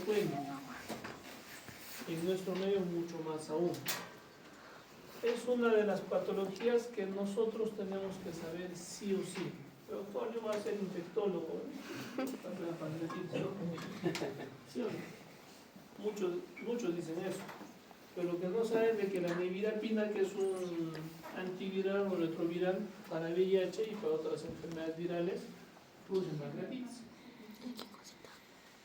frecuente, en nuestro medio mucho más aún. Es una de las patologías que nosotros tenemos que saber sí o sí. Pero doctor, yo voy a ser infectólogo, para la pancreatitis, ¿no? ¿Sí o no? Muchos dicen eso. Pero lo que no saben es de que la nevirapina, que es un antiviral o retroviral para VIH y para otras enfermedades virales, produce pancreatitis.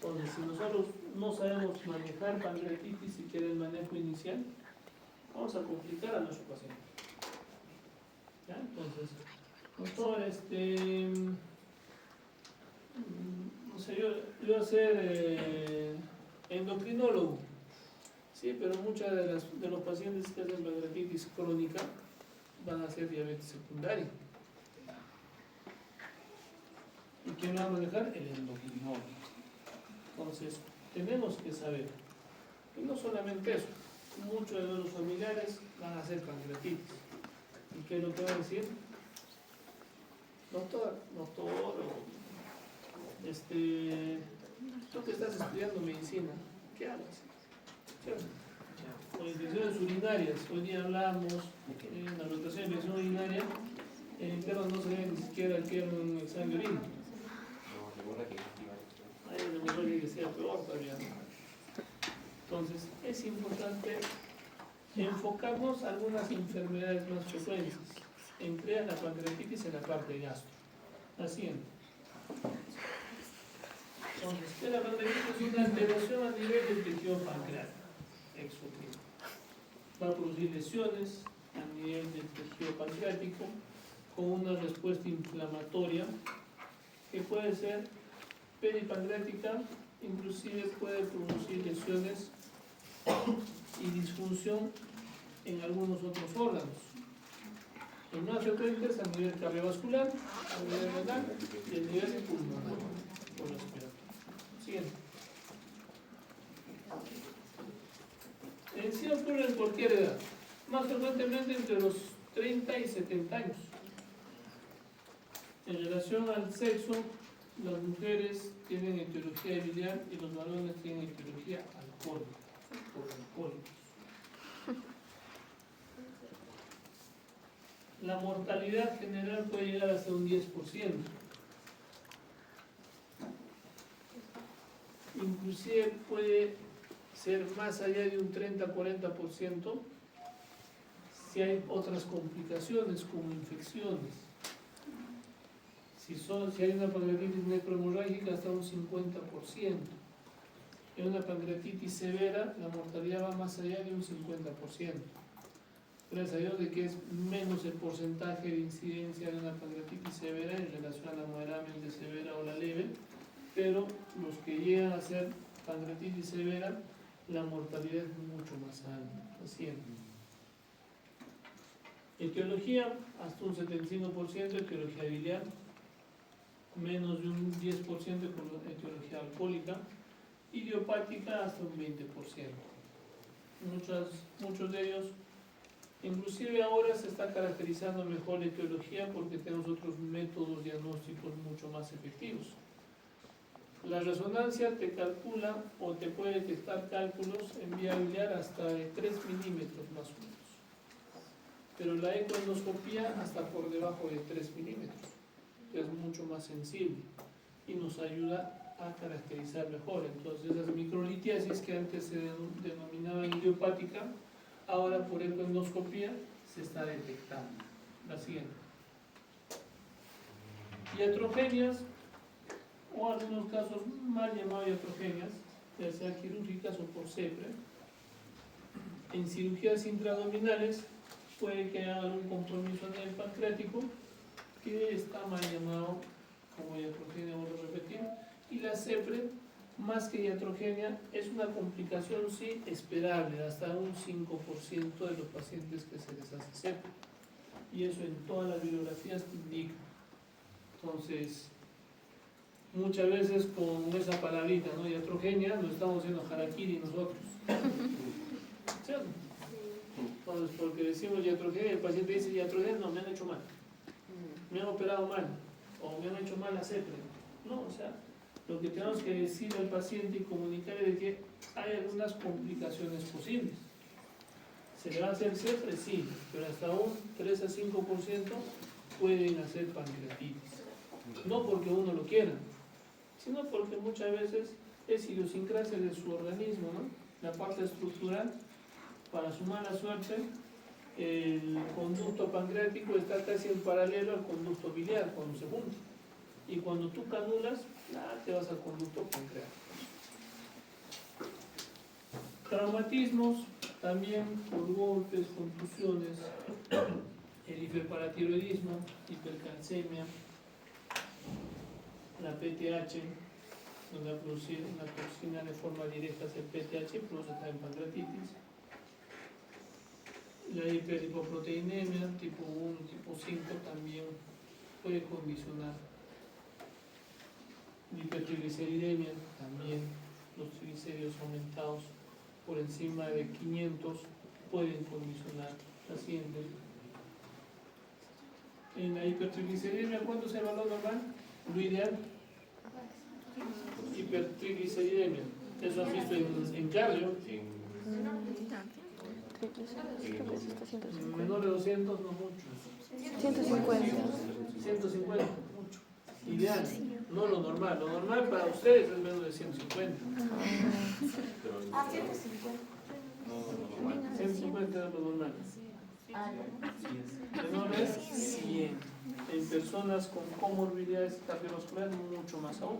Entonces, si nosotros no sabemos manejar pancreatitis y quiere el manejo inicial, vamos a complicar a nuestro paciente. ¿Ya? Entonces, doctor, no sé, yo voy a ser endocrinólogo, sí, pero muchos de los pacientes que hacen pancreatitis crónica van a hacer diabetes secundaria. ¿Y quién va a manejar? El endocrinólogo. Entonces, tenemos que saber, y no solamente eso, muchos de los familiares van a hacer pancreatitis. ¿Y qué es lo que va a decir? Doctor, tú que estás estudiando medicina, ¿qué hablas? Con infecciones urinarias, hoy día hablamos en la rotación de infección urinaria, en internos no se ve ni siquiera que era un examen de orina. Hay una hemorragia que sea peor todavía. Entonces, es importante enfocarnos en algunas enfermedades más frecuentes, entre ellas la pancreatitis en la parte gastro. La siguiente. Entonces, la pancreatitis es una alteración a nivel del tejido pancreático exocrino. Va a producir lesiones a nivel del tejido pancreático con una respuesta inflamatoria que puede ser peripancreática, inclusive puede producir lesiones y disfunción en algunos otros órganos. Los más frecuentes a nivel cardiovascular, a nivel renal y a nivel pulmonar o respiratorio. Siguiente. En sí ocurre en cualquier edad, más frecuentemente entre los 30 y 70 años. En relación al sexo, las mujeres tienen etiología biliar y los varones tienen etiología alcohólica, por alcohólicos. La mortalidad general puede llegar hasta un 10%. Inclusive puede ser más allá de un 30-40% si hay otras complicaciones como infecciones. Si hay una pancreatitis necrohemorrágica, hasta un 50%. En una pancreatitis severa, la mortalidad va más allá de un 50%. Gracias a Dios de que es menos el porcentaje de incidencia de una pancreatitis severa en relación a la moderadamente severa o la leve, pero los que llegan a ser pancreatitis severa, la mortalidad es mucho más alta. Paciente. Etiología, hasta un 75%, etiología biliar, menos de un 10% con etiología alcohólica, idiopática hasta un 20%. Muchos de ellos, inclusive ahora se está caracterizando mejor la etiología porque tenemos otros métodos diagnósticos mucho más efectivos. La resonancia te calcula o te puede detectar cálculos en vía biliar hasta de 3 milímetros más o menos, pero la ecoendoscopía hasta por debajo de 3 milímetros, que es mucho más sensible y nos ayuda a caracterizar mejor. Entonces esas microlitiasis que antes se denominaban idiopática, ahora por ecoendoscopía se está detectando. La siguiente. Iatrogenias, o algunos casos mal llamados iatrogenias, ya sea quirúrgicas o por CEPRE. En cirugías intraabdominales puede que haya algún compromiso en el pancreático que está mal llamado como iatrogenia, vuelvo a repetir, y la CEPRE, más que iatrogenia, es una complicación sí esperable, hasta un 5% de los pacientes que se les hace CEPRE, y eso en todas las bibliografías te indica. Entonces, muchas veces con esa palabrita, ¿no? Iatrogenia, nos estamos haciendo harakiri nosotros. ¿Cierto? Entonces, porque decimos iatrogenia, el paciente dice iatrogenia, no, me han hecho mal, me han operado mal, o me han hecho mal la CEPRE. No, o sea, lo que tenemos que decir al paciente y comunicarle de que hay algunas complicaciones posibles. ¿Se le va a hacer siempre? Sí, pero hasta un 3 a 5% pueden hacer pancreatitis. No porque uno lo quiera, sino porque muchas veces es idiosincrasia de su organismo, ¿no? La parte estructural, para su mala suerte, el conducto pancreático está casi en paralelo al conducto biliar cuando se junta. Y cuando tú canulas, te vas al conducto pancreático. Traumatismos, también por golpes, contusiones, el hiperparatiroidismo, hipercalcemia, la PTH, donde va a producir una toxina de forma directa hacia el PTH, produce también pancreatitis. La hiperlipoproteinemia tipo 1, tipo 5 también puede condicionar. La hipertrigliceridemia también, los triglicéridos aumentados por encima de 500 pueden condicionar la siguiente. En la hipertrigliceridemia, ¿cuánto es el valor normal? Lo ideal, hipertrigliceridemia. Eso has visto en cardio. Menor de 200, no mucho. 150. 150, mucho. Ideal, no lo normal. Lo normal para ustedes es menos de 150. 150 es lo normal. Menor de 100. En personas con comorbilidades cardiovasculares, mucho más aún.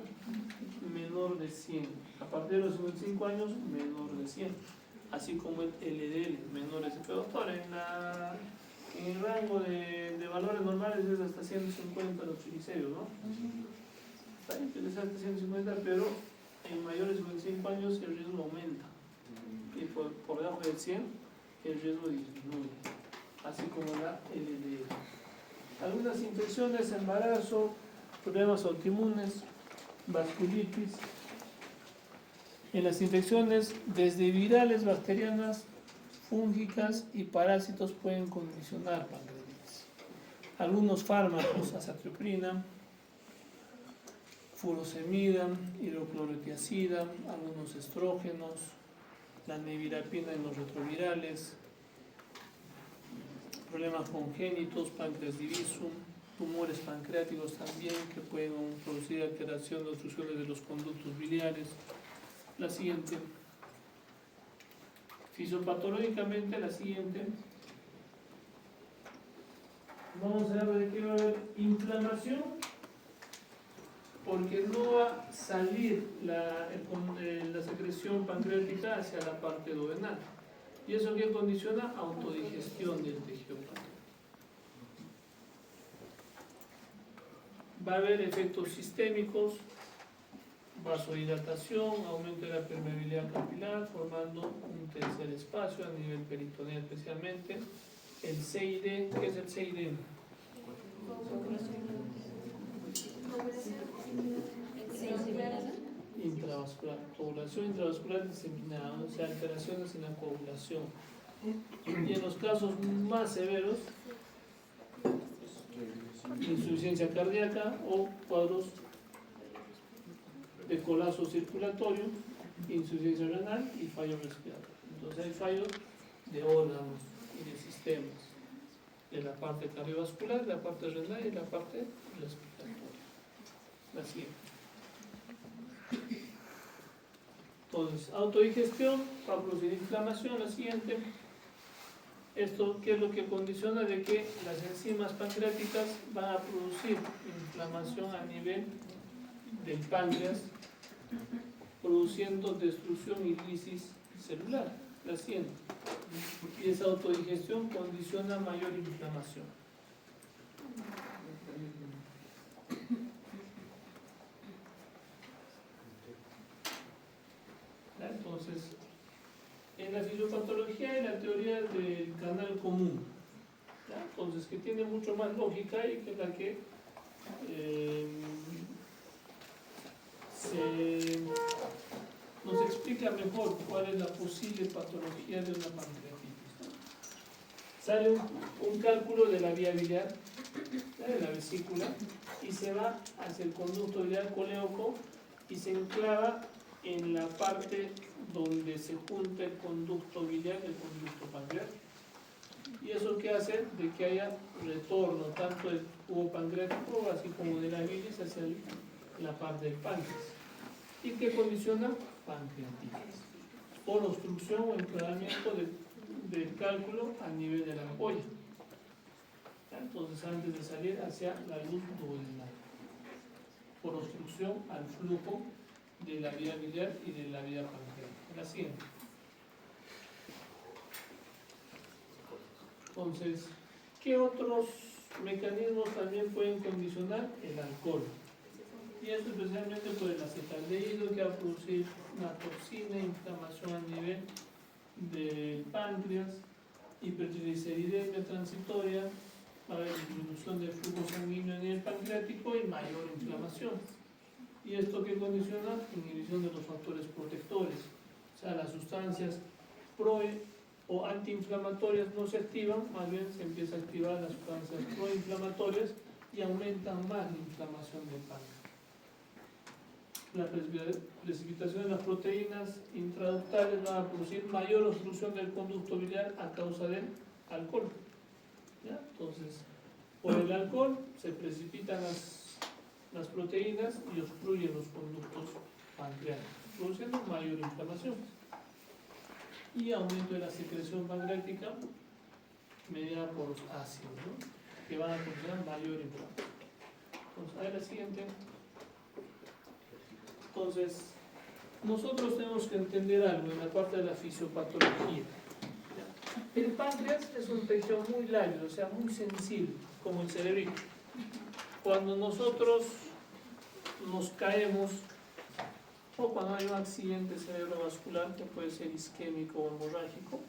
Menor de 100. A partir de los 55 años, menor de 100. Así como el LDL, menores. Pero doctor, en el rango de valores normales es hasta 150 los triglicéridos, ¿no? Está interesante 150, pero en mayores de 55 años el riesgo aumenta. Y por debajo del 100 el riesgo disminuye. Así como la LDL. Algunas infecciones, embarazo, problemas autoinmunes, vasculitis. En las infecciones, desde virales, bacterianas, fúngicas y parásitos pueden condicionar pancreatitis. Algunos fármacos, azathioprina, furosemida, hidroclorotiazida, algunos estrógenos, la nevirapina en los retrovirales, problemas congénitos, páncreas divisum, tumores pancreáticos también que pueden producir alteración de obstrucciones de los conductos biliares. La siguiente, fisiopatológicamente la siguiente, vamos a ver de qué va a haber inflamación, porque no va a salir la secreción pancreática hacia la parte duodenal. ¿Y eso qué condiciona? Autodigestión del tejido pancreático. Va a haber efectos sistémicos, vasodilatación, aumento de la permeabilidad capilar, formando un tercer espacio a nivel peritoneal especialmente. El CID, ¿qué es el CID? Intravascular, coagulación intravascular diseminada, o sea, alteraciones en la coagulación. Y en los casos más severos, insuficiencia cardíaca o cuadros de colapso circulatorio, insuficiencia renal y fallo respiratorio. Entonces hay fallos de órganos y de sistemas, de la parte cardiovascular, de la parte renal y de la parte respiratoria. La siguiente. Entonces, autodigestión va a producir inflamación. La siguiente. Esto, ¿qué es lo que condiciona? De que las enzimas pancreáticas van a producir inflamación a nivel del páncreas, produciendo destrucción y lisis celular. La siguiente. Y esa autodigestión condiciona mayor inflamación. Entonces, en la fisiopatología y la teoría del canal común, ¿ya? Entonces, que tiene mucho más lógica y que es la que nos explica mejor cuál es la posible patología de una pancreatitis, ¿no? Sale un cálculo de la vía biliar, ¿ya? De la vesícula, y se va hacia el conducto biliar coléoco y se enclava en la parte donde se junta el conducto biliar y el conducto pancreático. Y eso que hace de que haya retorno tanto del tubo pancreático así como de la bilis hacia la parte del páncreas. ¿Y que condiciona? Pancreatitis. Por obstrucción o enclavamiento del cálculo a nivel de la ampolla. Entonces, antes de salir hacia la luz duodenal, por obstrucción al flujo de la vía biliar y de la vía pancreática. La siguiente. Entonces, ¿qué otros mecanismos también pueden condicionar? El alcohol. Y esto especialmente por el acetaldehído, que va a producir una toxina, inflamación a nivel del páncreas, hipertrigliceridemia transitoria, va a haber disminución del flujo sanguíneo en el pancreático y mayor inflamación. ¿Y esto qué condiciona? Inhibición de los factores protectores. O sea, las sustancias pro o antiinflamatorias no se activan, más bien se empieza a activar las sustancias proinflamatorias y aumentan más la inflamación del páncreas. La precipitación de las proteínas intraductales va a producir mayor obstrucción del conducto biliar a causa del alcohol. ¿Ya? Entonces, por el alcohol se precipitan las proteínas y obstruyen los conductos pancreáticos, produciendo mayor inflamación y aumento de la secreción pancreática mediada por los ácidos, ¿no? Que van a producir mayor inflamación. Entonces, a ver la siguiente. Entonces, nosotros tenemos que entender algo en la parte de la fisiopatología. El páncreas es un tejido muy lábil, o sea, muy sensible, como el cerebrito. Cuando nosotros nos caemos, o cuando hay un accidente cerebrovascular, que puede ser isquémico o hemorrágico,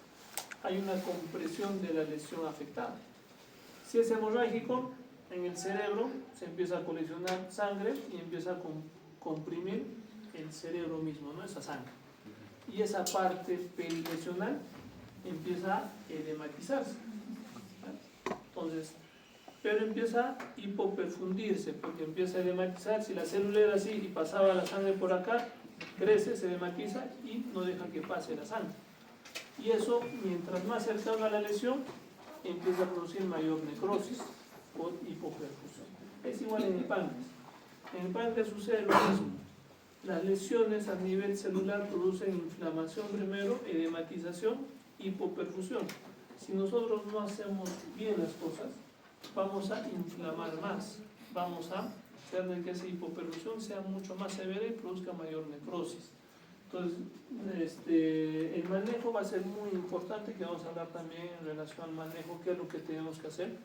hay una compresión de la lesión afectada. Si es hemorrágico, en el cerebro se empieza a colisionar sangre y empieza a comprimir el cerebro mismo, ¿no? Esa sangre. Y esa parte perilesional empieza a edematizarse. Entonces, pero empieza a hipoperfundirse, porque empieza a edematizar. Si la célula era así y pasaba la sangre por acá, crece, se edematiza y no deja que pase la sangre. Y eso, mientras más cercano a la lesión, empieza a producir mayor necrosis por hipoperfusión. Es igual en el páncreas. En el páncreas sucede lo mismo. Las lesiones a nivel celular producen inflamación primero, edematización, hipoperfusión. Si nosotros no hacemos bien las cosas, vamos a inflamar más, vamos a hacer de que esa hipoperfusión sea mucho más severa y produzca mayor necrosis. Entonces, el manejo va a ser muy importante, que vamos a hablar también en relación al manejo, qué es lo que tenemos que hacer,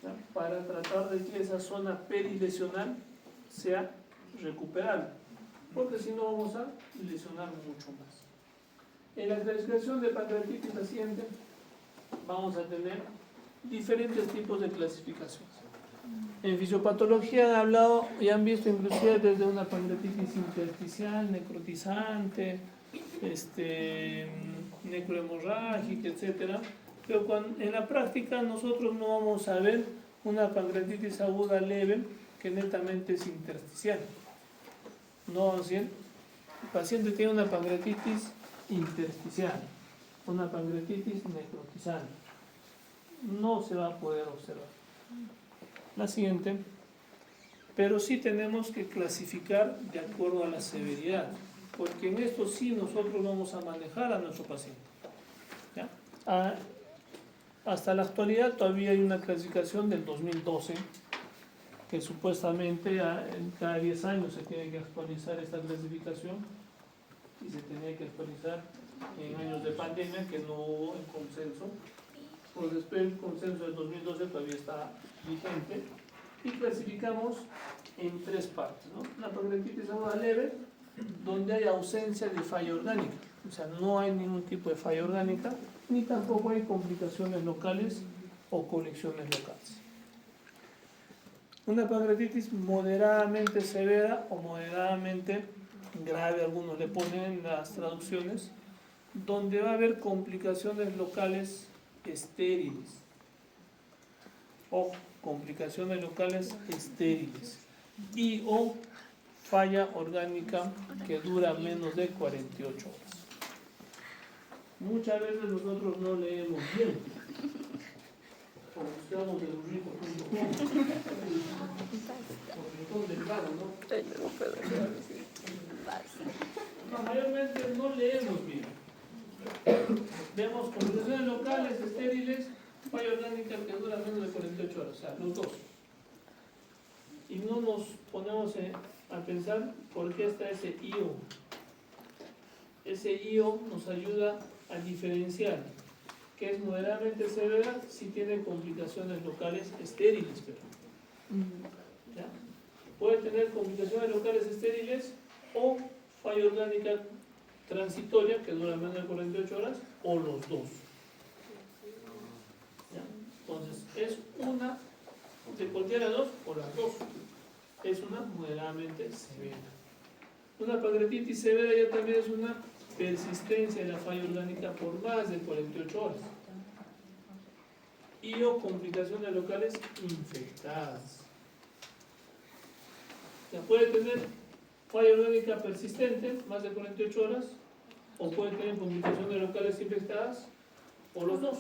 ¿ya? Para tratar de que esa zona perilesional sea recuperable, porque si no vamos a lesionar mucho más. En la clasificación de pancreatitis paciente vamos a tener diferentes tipos de clasificaciones. En fisiopatología han hablado y han visto inclusive desde una pancreatitis intersticial, necrotizante, necrohemorrágica, etc. Pero en la práctica nosotros no vamos a ver una pancreatitis aguda leve que netamente es intersticial. No vamos a decir, el paciente tiene una pancreatitis intersticial, una pancreatitis necrotizante. No se va a poder observar. La siguiente, pero sí tenemos que clasificar de acuerdo a la severidad, porque en esto sí nosotros vamos a manejar a nuestro paciente. ¿Ya? Hasta la actualidad todavía hay una clasificación del 2012, que supuestamente cada 10 años se tiene que actualizar esta clasificación, y se tenía que actualizar en años de pandemia, que no hubo el consenso. Pues después el consenso del 2012 todavía está vigente, y clasificamos en 3 partes, ¿no? La pancreatitis aguda leve, donde hay ausencia de falla orgánica, o sea, no hay ningún tipo de falla orgánica, ni tampoco hay complicaciones locales o colecciones locales. Una pancreatitis moderadamente severa o moderadamente grave, algunos le ponen en las traducciones, donde va a haber complicaciones locales estériles. Ojo, complicaciones locales estériles y o falla orgánica que dura menos de 48 horas. Muchas veces nosotros no leemos bien. Como buscamos el burrito.com, por del vago, ¿no? No, mayormente no leemos bien. Vemos combinaciones locales, estériles, falla orgánica que dura menos de 48 horas, o sea, los dos. Y no nos ponemos a pensar por qué está ese IO. Ese IO nos ayuda a diferenciar que es moderadamente severa si tiene complicaciones locales estériles. Pero, ¿ya? Puede tener complicaciones locales estériles o falla orgánica transitoria que dura menos de 48 horas o los dos. ¿Ya? Entonces, es una de cualquiera de dos o las dos. Es una moderadamente severa. Una pancreatitis severa ya también es una persistencia de la falla orgánica por más de 48 horas. Y o complicaciones locales infectadas. Ya puede tener falla orgánica persistente, más de 48 horas, o puede tener complicaciones locales infectadas, o los dos.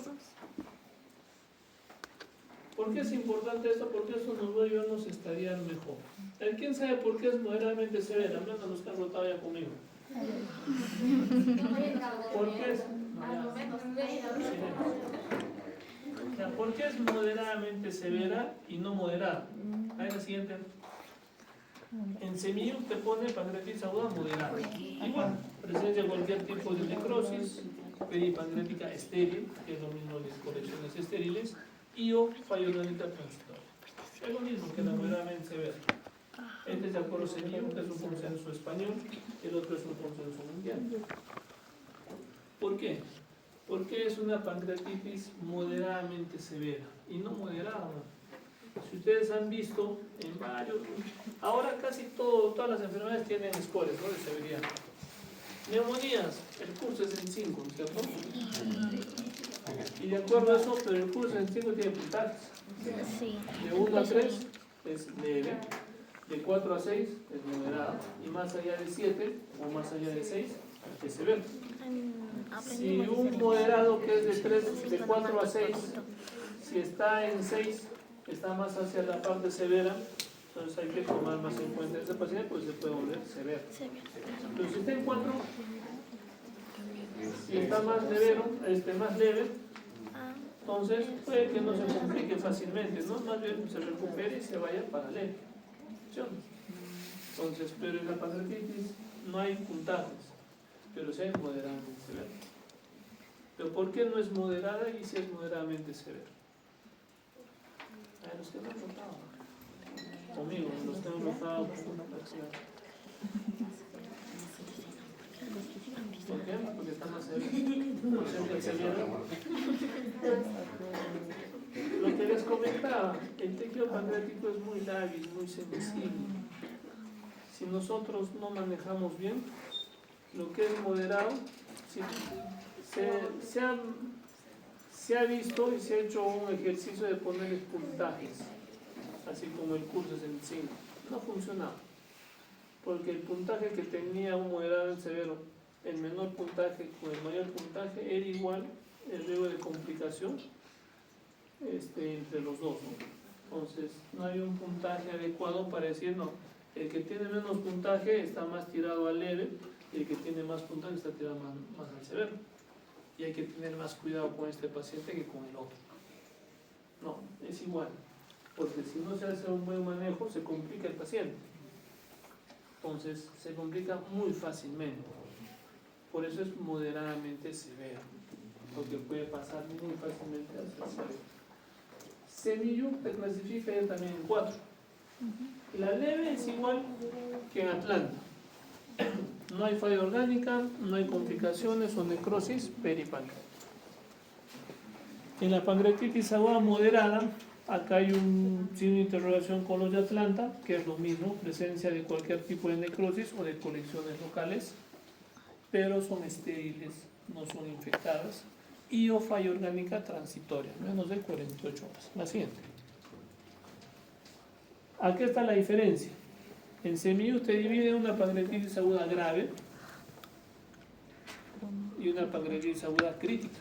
¿Por qué es importante esto? Porque esto nos va a ayudarnos a estadiar mejor. ¿Quién sabe por qué es moderadamente severa? Al menos los que han rotado ya conmigo. ¿Por qué es? ¿Por qué es moderadamente severa y no moderada? Ahí la siguiente. En semillo te pone pancreatitis aguda moderada. Igual, presencia de cualquier tipo de necrosis, peripancreática estéril, que es lo mismo de colecciones estériles, y o falla orgánica transitoria. Es lo mismo que la moderadamente severa. Este es de acuerdo semillo, que es un consenso español, el otro es un consenso mundial. ¿Por qué? Porque es una pancreatitis moderadamente severa y no moderada. Si ustedes han visto en varios, ahora casi todas las enfermedades tienen scores, ¿no? De severidad. Neumonías, el curso es en 5, ¿cierto? Y de acuerdo a eso, pero el curso en 5 tiene puntajes. De 1 a 3 es leve, de 4 a 6 es moderado, y más allá de 7 o más allá de 6 es severo. Si un moderado que es de 4 a 6, si está en 6, está más hacia la parte severa, entonces hay que tomar más en cuenta ese paciente, pues se puede volver severo. Pero si está en 4, si está más leve, entonces puede que no se complique fácilmente, ¿no? Más bien se recupere y se vaya para leve. Entonces, pero en la pancreatitis no hay puntajes, pero sí hay moderadamente severa. Pero ¿por qué no es moderada y si es moderadamente severa? Los que no han rotado conmigo, los que han rotado ¿por qué? Porque está más severa. Lo que les comentaba, el tejido pancreático es muy lábil, muy sensible. Si nosotros no manejamos bien lo que es moderado, se ha visto y se ha hecho un ejercicio de ponerles puntajes, así como el curso es en 5. No funcionaba, porque el puntaje que tenía un moderado en severo, el menor puntaje con el mayor puntaje, era igual el riesgo de complicación entre los dos, ¿no? Entonces, no hay un puntaje adecuado para decir, no, el que tiene menos puntaje está más tirado al leve, y el que tiene más puntaje está tirado más al severo. Y hay que tener más cuidado con este paciente que con el otro. No, es igual, porque si no se hace un buen manejo, se complica el paciente. Entonces, se complica muy fácilmente. Por eso es moderadamente severo, porque puede pasar muy fácilmente hacia el severo. Semillo se clasifica ya también en 4. La leve es igual que en Atlanta. No hay falla orgánica, no hay complicaciones o necrosis peripancreática. En la pancreatitis aguda moderada, acá hay un signo de interrogación con los de Atlanta, que es lo mismo, presencia de cualquier tipo de necrosis o de colecciones locales, pero son estériles, no son infectadas, y o falla orgánica transitoria, menos de 48 horas. La siguiente. Aquí está la diferencia. En CMI usted divide una pancreatitis aguda grave y una pancreatitis aguda crítica.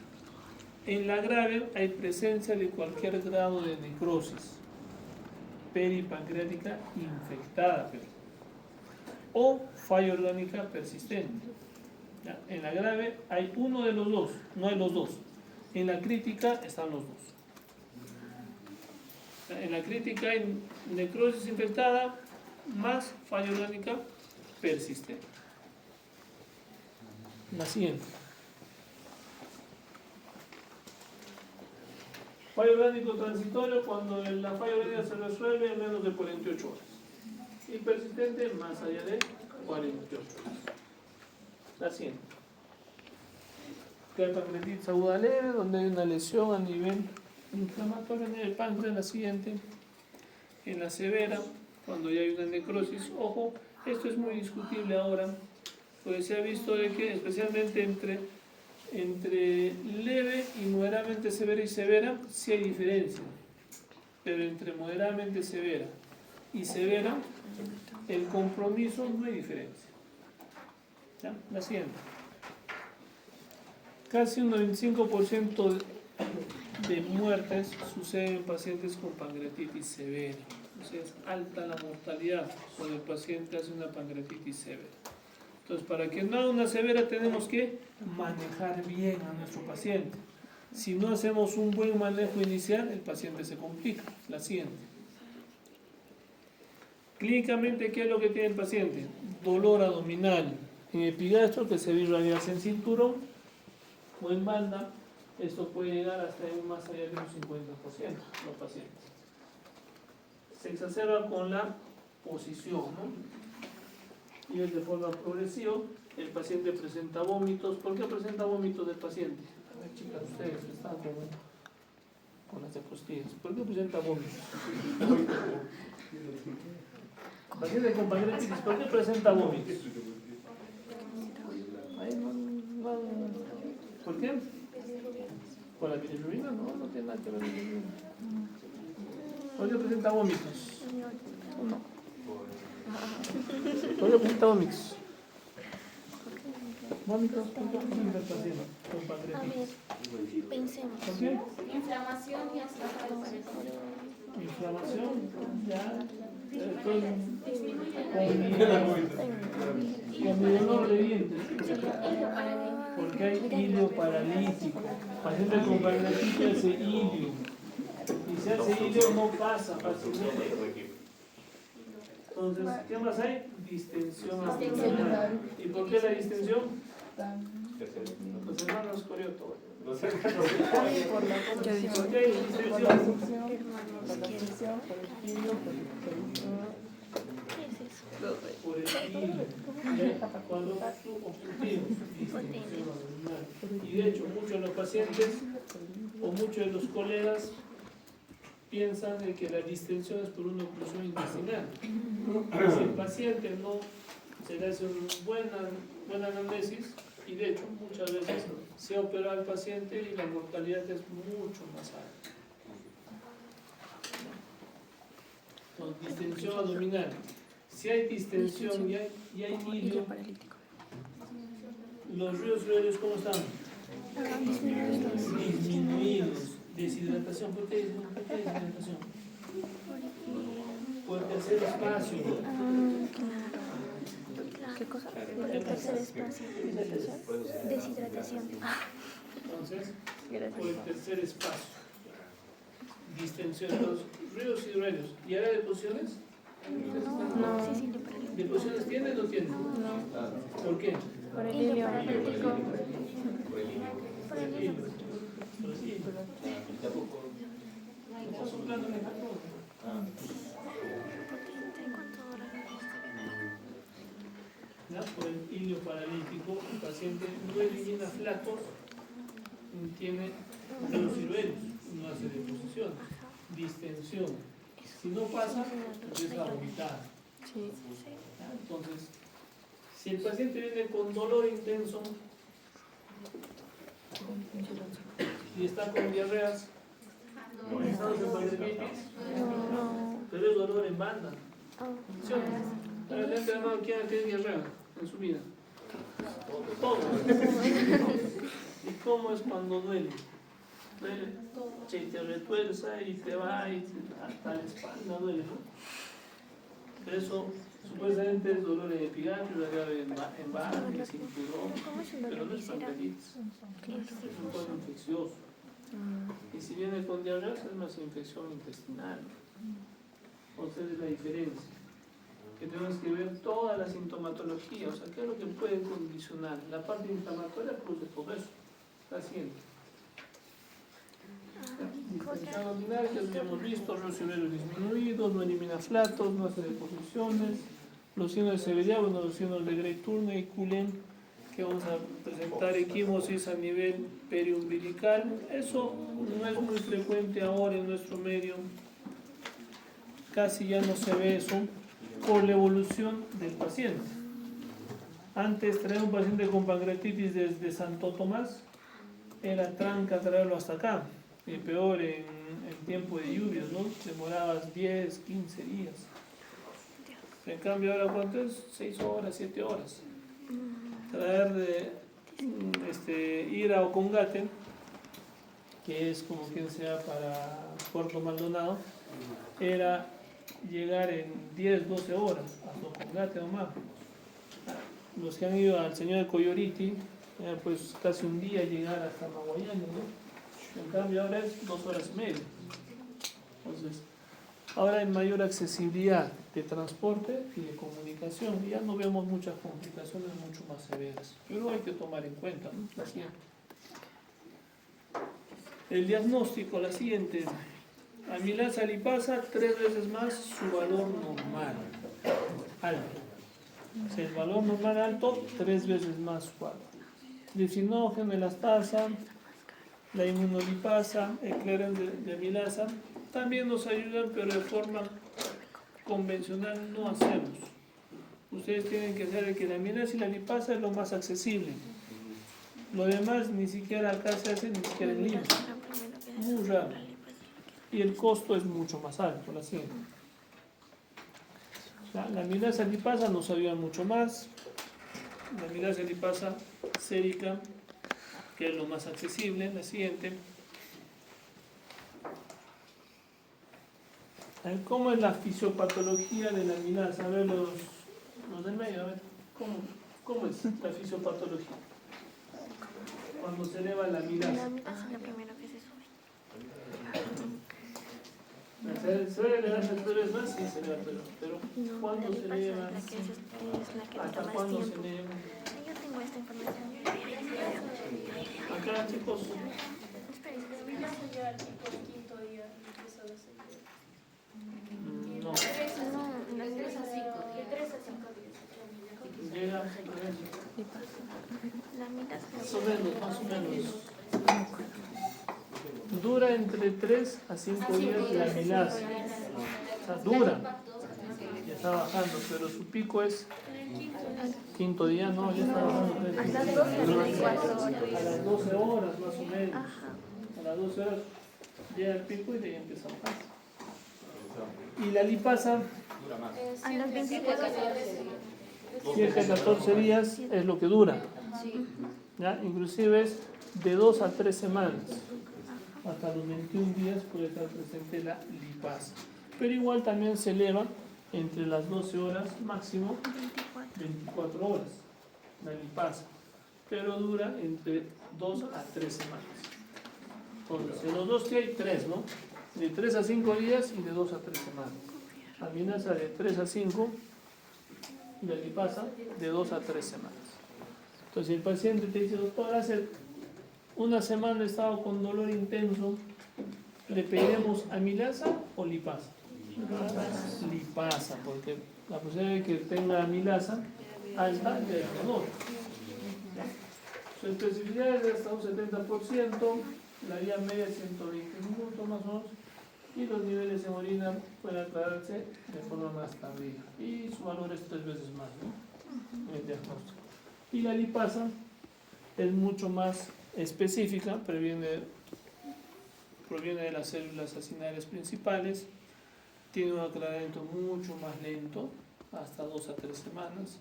En la grave hay presencia de cualquier grado de necrosis peripancreática infectada o falla orgánica persistente. ¿Ya? En la grave hay uno de los dos, no hay los dos. En la crítica están los dos. En la crítica hay necrosis infectada más falla orgánica persistente. La siguiente. Fallo orgánico transitorio cuando la falla orgánica se resuelve en menos de 48 horas. Y persistente más allá de 48 horas. La siguiente. La pancreatitis aguda leve, donde hay una lesión a nivel inflamatorio en el páncreas. La siguiente. En la severa, cuando ya hay una necrosis. Ojo, esto es muy discutible ahora, porque se ha visto de que especialmente entre leve y moderadamente severa y severa sí hay diferencia, pero entre moderadamente severa y severa el compromiso no hay diferencia. ¿Ya? La siguiente. Casi un 95% de muertes suceden en pacientes con pancreatitis severa. O sea, es alta la mortalidad cuando el paciente hace una pancreatitis severa. Entonces, para que no haga una severa tenemos que manejar bien a nuestro paciente. Si no hacemos un buen manejo inicial, el paciente se complica. La siguiente. Clínicamente, ¿qué es lo que tiene el paciente? Dolor abdominal en epigastro que se ve irradiarse en cinturón o en banda. Esto puede llegar hasta más allá de un 50% los pacientes. Se exacerba con la posición, ¿no? Y es de forma progresiva. El paciente presenta vómitos. ¿Por qué presenta vómitos del paciente? A ver, chicas, ustedes están con las diapositivas. ¿Por qué presenta vómitos? Paciente con pancreatitis, ¿por qué presenta vómitos? Ahí no, ¿por qué? ¿Con la bilirrubina? No tiene nada que ver con la bilirrubina. ¿Por qué presenta vómitos? No. ¿Por qué presenta vómitos? ¿Vómitos? ¿Por qué presenta el paciente con pancreatitis? Pensemos. ¿Por qué? Inflamación y hasta Inflamación, ya. Con mi dolor de vientre. Porque hay hilio paralítico. Paciente con pancreatitis hace hilio. Y si hace hilio no pasa fácilmente. Entonces, ¿qué más hay? Distensión abdominal. ¿Y por qué la distensión? Los hermanos Corioto. ¿Por qué hay distensión? Por el hilo. Cuando obstruimos, distensión abdominal. Y de hecho, muchos de los pacientes o muchos de los colegas piensan de que la distensión es por una oclusión intestinal. Si el paciente no se le hace una buena anamnesis, y de hecho muchas veces se opera al paciente y la mortalidad es mucho más alta. Entonces, distensión abdominal. Si hay distensión y hay hilio, los ríos ureales, ¿cómo están? Disminuidos. Deshidratación. ¿Por qué deshidratación? Por el tercer espacio. ¿Qué cosa? Por el tercer espacio. Deshidratación. Entonces, por el tercer espacio. Distensión. Los ríos hidroéleos. ¿Y área de deposiciones? No. ¿Deposiciones tienen o no tienen? No. ¿Por qué? Por el hilio paralítico. Por el hilio. ¿Está soplando en el gato? Por el hilio paralítico, el paciente no elimina flacos, tiene ríos hidroéleos, no hace deposiciones, distensión. Si no pasa, empieza a vomitar. Entonces, si el paciente viene con dolor intenso y está con diarreas, ¿estamos en pancreatitis? Pero es dolor en banda. ¿Sí o no? Levante la mano, ¿quién ha tenido diarrea en su vida? Todo. ¿Y cómo es cuando duele? Duele, che, te retuerza y te va y hasta la espalda duele, ¿no? Eso supuestamente es dolor en epigastrio, en barrio, cinturón, pero no es pancreatitis, es un cuadro infeccioso. Y si viene con diarrea es más infección intestinal. Entonces es la diferencia. Que tenemos que ver toda la sintomatología, o sea, qué es lo que puede condicionar. La parte inflamatoria produce todo eso. La siguiente. Distensión abdominal, que ya hemos visto, los niveles disminuidos, no elimina flatos, no hace deposiciones, los signos de severidad, bueno, los signos de Grey Turner y Cullen, que vamos a presentar equimosis a nivel periumbilical. Eso no es muy frecuente ahora en nuestro medio, casi ya no se ve eso por la evolución del paciente. Antes traer un paciente con pancreatitis desde Santo Tomás era tranca traerlo hasta acá, y peor en tiempo de lluvias, ¿no? Demorabas 10, 15 días. En cambio ahora, ¿cuánto es? 6 horas, 7 horas. Traer de ir a Ocongate, que es como quien sea para Puerto Maldonado, era llegar en 10, 12 horas hasta Ocongate nomás. Los que han ido al Señor de Coyoriti, pues casi un día llegar hasta Maguayana, ¿no? En cambio ahora es 2 horas y media. Entonces, ahora hay mayor accesibilidad de transporte y de comunicación. Ya no vemos muchas complicaciones mucho más severas. Pero hay que tomar en cuenta, ¿no? La siguiente. El diagnóstico, la siguiente. Amilasa lipasa 3 veces más su valor normal. Alto. O sea, el valor normal alto, 3 veces más su valor. Lisinógeno, elastasa, la inmunolipasa, el clearance de amilasa, también nos ayudan, pero de forma convencional no hacemos. Ustedes tienen que saber que la amilasa y la lipasa es lo más accesible. Lo demás ni siquiera acá se hace, ni siquiera en Lima. Muy raro. Y el costo es mucho más alto, la siguiente. La amilasa lipasa nos ayuda mucho más. La amilasa lipasa sérica, que es lo más accesible. La siguiente. A ver, ¿cómo es la fisiopatología de la amilasa? A ver, los del medio, a ver, ¿cómo es la fisiopatología? Cuando se eleva la amilasa. La amilasa es lo primero que se sube. ¿Se va a elevar las veces más? Sí, se eleva, pero No, ¿cuándo la se lipasa eleva? es la que ¿Hasta dura más cuándo se tiempo. eleva? Yo tengo esta información. Acá, chicos. No. No, De 3 a 5 días. Llega la amilasa más o menos. Dura entre 3 a 5 días la amilasa. O sea, dura. Ya está bajando, pero su pico es quinto día, no, ya está bajando. a las 12 o 24 horas. A las 12 horas más o menos. A las 12 horas llega el pico y de ahí empieza a bajar. Y la lipasa, A las 24 horas. 7 a 14 días es lo que dura. ¿Ya? Inclusive es de 2 a 3 semanas. Hasta los 21 días puede estar presente la lipasa. Pero igual también se eleva entre las 12 horas máximo 24 horas la lipasa. Pero dura entre 2 a 3 semanas. Entonces, en los dos que hay 3, ¿no? De 3 a 5 días y de 2 a 3 semanas. La amilasa de 3 a 5 y la lipasa de 2 a 3 semanas. Entonces, si el paciente te dice, doctor, hace una semana he estado con dolor intenso, ¿le pediremos amilasa o lipasa? Lipasa, porque la posibilidad de que tenga amilasa alta es menor. Su especificidad es de hasta un 70%, la vía media 120 minutos más o menos, y los niveles en orina pueden aclararse de forma más tardía. Y su valor es 3 veces más, ¿no? En el diagnóstico. Y la lipasa es mucho más específica, proviene de las células acinales principales, tiene un aclaramiento mucho más lento, hasta 2 a 3 semanas.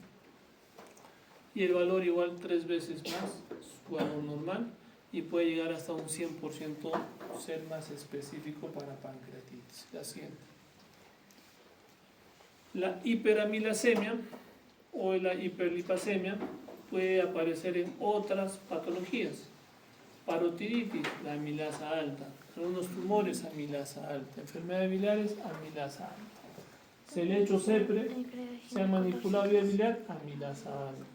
Y el valor igual 3 veces más su valor normal y puede llegar hasta un 100% ser más específico para pancreatitis. La siguiente. La hiperamilasemia o la hiperlipasemia puede aparecer en otras patologías. Parotiditis, la amilasa alta. Algunos tumores, amilasa alta. Enfermedades biliares, amilasa alta. Celecho sepre, se ha manipulado vía biliar, amilasa alta.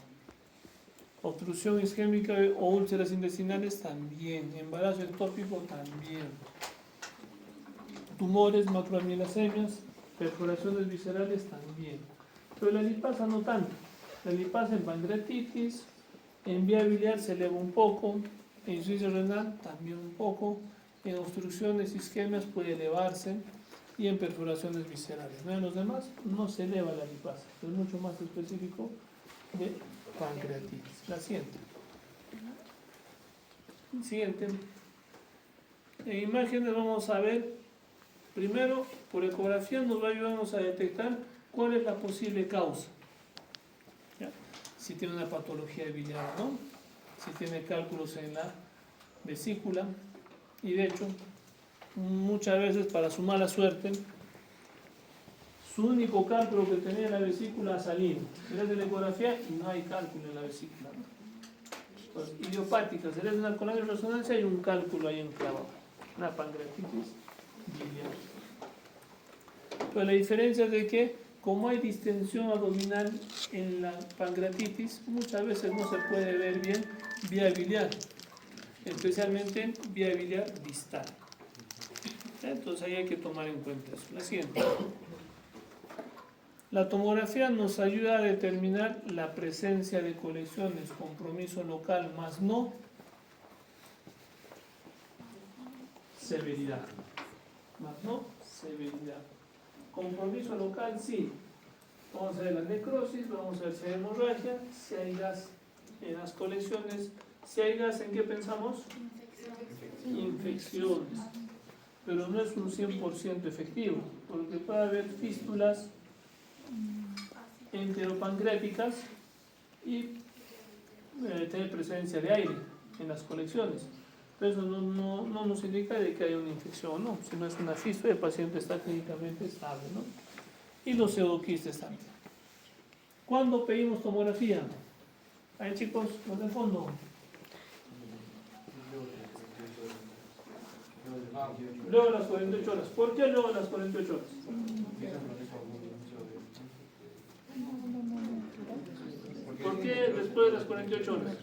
Obstrucción isquémica o úlceras intestinales también. Embarazo ectópico también. Tumores, macroamilasemias, perforaciones viscerales también. Pero la lipasa no tanto. La lipasa en pancreatitis, en vía biliar se eleva un poco, en insuficiencia renal también un poco, en obstrucciones isquemias puede elevarse y en perforaciones viscerales. ¿No? En los demás no se eleva la lipasa, es mucho más específico de pancreatitis. La siguiente. Siguiente. En imágenes vamos a ver, primero, por ecografía nos va a ayudarnos a detectar cuál es la posible causa. ¿Ya? Si tiene una patología biliar o no, si tiene cálculos en la vesícula, y de hecho, muchas veces para su mala suerte, su único cálculo que tenía en la vesícula ha salido. Serás de la ecografía y no hay cálculo en la vesícula. Pues, idiopática, serás de una colonia de resonancia y un cálculo ahí enclavado. Una pancreatitis biliar. Pero la diferencia es de que, como hay distensión abdominal en la pancreatitis, muchas veces no se puede ver bien vía biliar, especialmente vía biliar distal. Entonces ahí hay que tomar en cuenta eso. La siguiente. La tomografía nos ayuda a determinar la presencia de colecciones, compromiso local, más no severidad. Más no severidad. Compromiso local, sí. Vamos a ver la necrosis, vamos a ver si hay hemorragia, si hay gas en las colecciones. Si hay gas, ¿en qué pensamos? Infecciones. Pero no es un 100% efectivo, porque puede haber fístulas enteropancreáticas y tener presencia de aire en las colecciones. Pero eso no nos indica de que haya una infección o no, sino es una fístula, el paciente está clínicamente estable, ¿no? Y los pseudoquistes también. ¿Cuándo pedimos tomografía? Ahí chicos, los de fondo. Luego de las 48 horas. ¿Por qué luego de las 48 horas? ¿Por qué después de las 48 horas?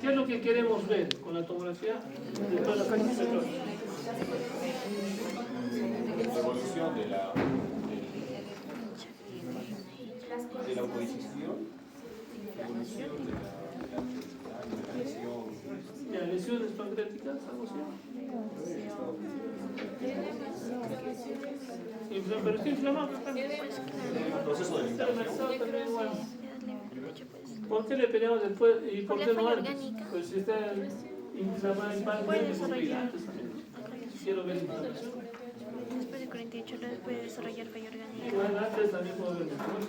¿Qué es lo que queremos ver con la tomografía después de las 48 horas? La evolución de la autodicción, evolución de la lesión. ¿Ya lesiones pancreáticas? ¿Algo así? Pero está inflamado también. Proceso de inflamación. También igual. ¿Por qué le peleamos después y por qué no antes? Pues si está inflamado el páncreas, antes también. Quiero ver inflamación. Después de 48 horas puede desarrollar falla orgánica. Bueno, antes también puedo ver necrosis.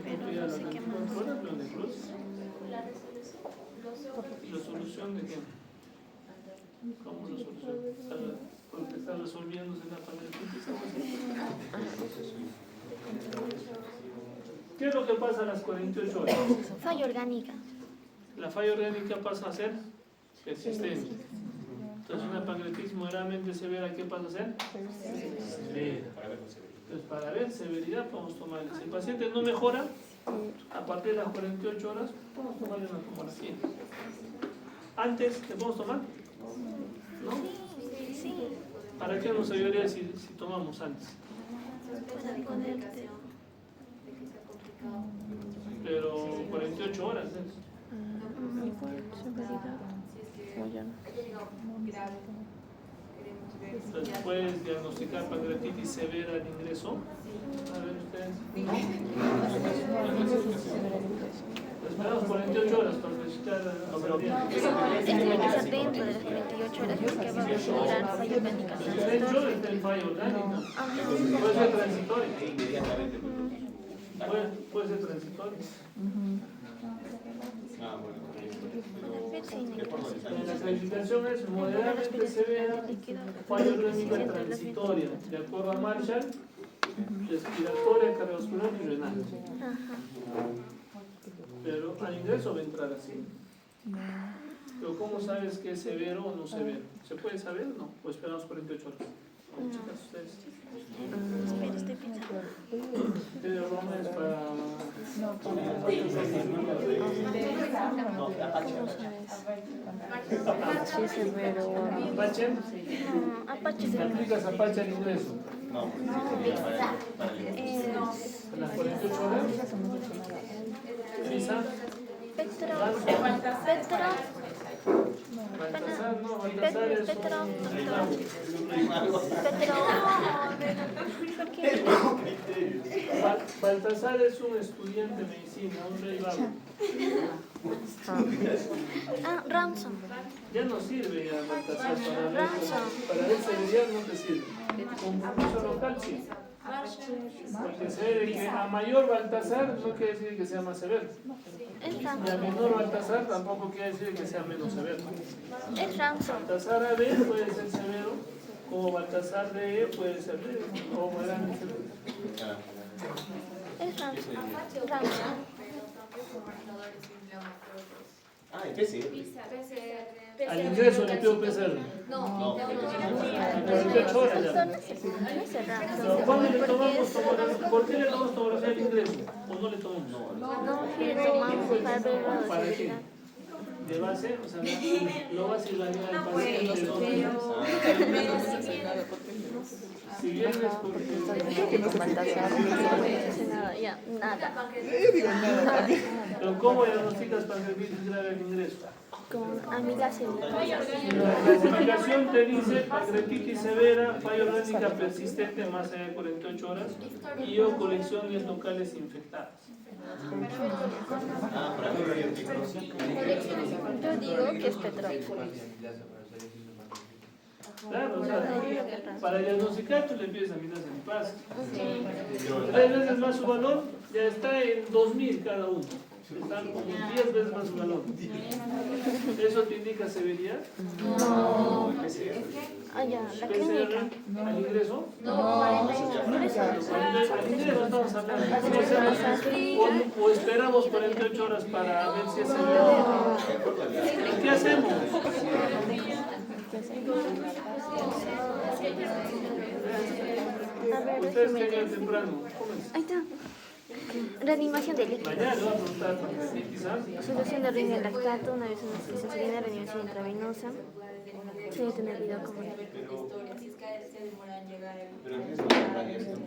Pero no sé qué más. Pero necrosis. ¿La solución de qué? ¿Cómo la solución? Porque está resolviéndose la pancreatitis. ¿Qué es lo que pasa a las 48 horas? Falla orgánica. La falla orgánica pasa a ser persistente. Entonces una pancreatitis moderadamente severa, ¿qué pasa a ser? Severa. Entonces para ver severidad podemos tomarle. Si el paciente no mejora, a partir de las 48 horas podemos tomarle una tomografía. ¿Antes le podemos tomar? ¿No? Sí. ¿Para qué nos ayudaría si tomamos antes? Para ponerte. Pero 48 horas. Entonces puedes diagnosticar pancreatitis severa al ingreso. A ver ustedes. Esperamos 48 horas para necesitar la salida. Tiene que ser dentro de las 48 horas porque va a generar falla orgánica. De hecho, está el fallo orgánico. Puede ser transitorio. Inmediatamente. Puede ser transitorio. Ah, bueno, Sí, La calificación es moderadamente severa, falla orgánica transitoria, de acuerdo a Marshall, respiratoria, cardiovascular y renal. Pero al ingreso va a entrar así. Pero ¿cómo sabes que es severo o no severo? ¿Se puede saber o no? ¿O esperamos 48 horas? Chicas, ustedes. Espera, estoy pensando. Pero Roma es para... Sí, severo. ¿Apache? No, Apache ¿Le severo. aplicas Apache al ingreso? no, para el ¿A las 48 horas? ¿Lisa? Petro. Baltasar, no, Baltasar es un mago. ¿Por qué? Baltasar es un estudiante de medicina, un rey vago. Ramson. Ya no sirve ya Baltasar para ver severidad no te sirve. Compromiso local sí. Porque se ve que a mayor Baltasar no quiere decir que sea más severo. Es Y a Ramson. menor Baltasar tampoco quiere decir que sea menos severo. Es Ramson. Baltasar AB puede ser severo, como Baltasar DE puede ser leve, o moderadamente severo. Es Ramson. Ramson. Ah, el PC. Al ingreso le pido PCR. No, el A 48 horas ya. No es Ramson. Pero ¿cuándo le tomamos tomografía? ¿Por qué le tomamos tomografía al ingreso? ¿O no le tomamos? No, sí, le tomamos para ver la ¿Para qué? severidad. De base, o sea, lo vas a evaluar al paciente. Si vienes porque... Ya, nada. Pero ¿cómo diagnosticas pancreatitis grave al ingreso? Con amigas La clasificación te dice pancreatitis severa, falla orgánica persistente más allá de 48 horas y o colecciones locales infectadas. Ah, para ver el Yo digo que es Petro. Claro, o sea, para diagnosticar tú le pides aminas antipas. 3 veces más su valor, ya está en 2000 cada uno. Están como 10 veces más su valor. ¿Eso te indica severidad? No. Ah, ya, la clínica. PCR al ingreso. No, Al ingreso estamos hablando. O esperamos 48 horas para ver si es severo. ¿Qué hacemos? A ver, Ustedes déjeme llegan ver. temprano. ¿Cómo es? Ahí está. Reanimación de líquidos. Mañana le voy a preguntar pancreatitis, ¿ah? Solución de orina lactato, una vez una insulina, reanimación intravenosa. Se debe tener video como Si es que se demora en llegar el Pero ¿qué es lo que esto?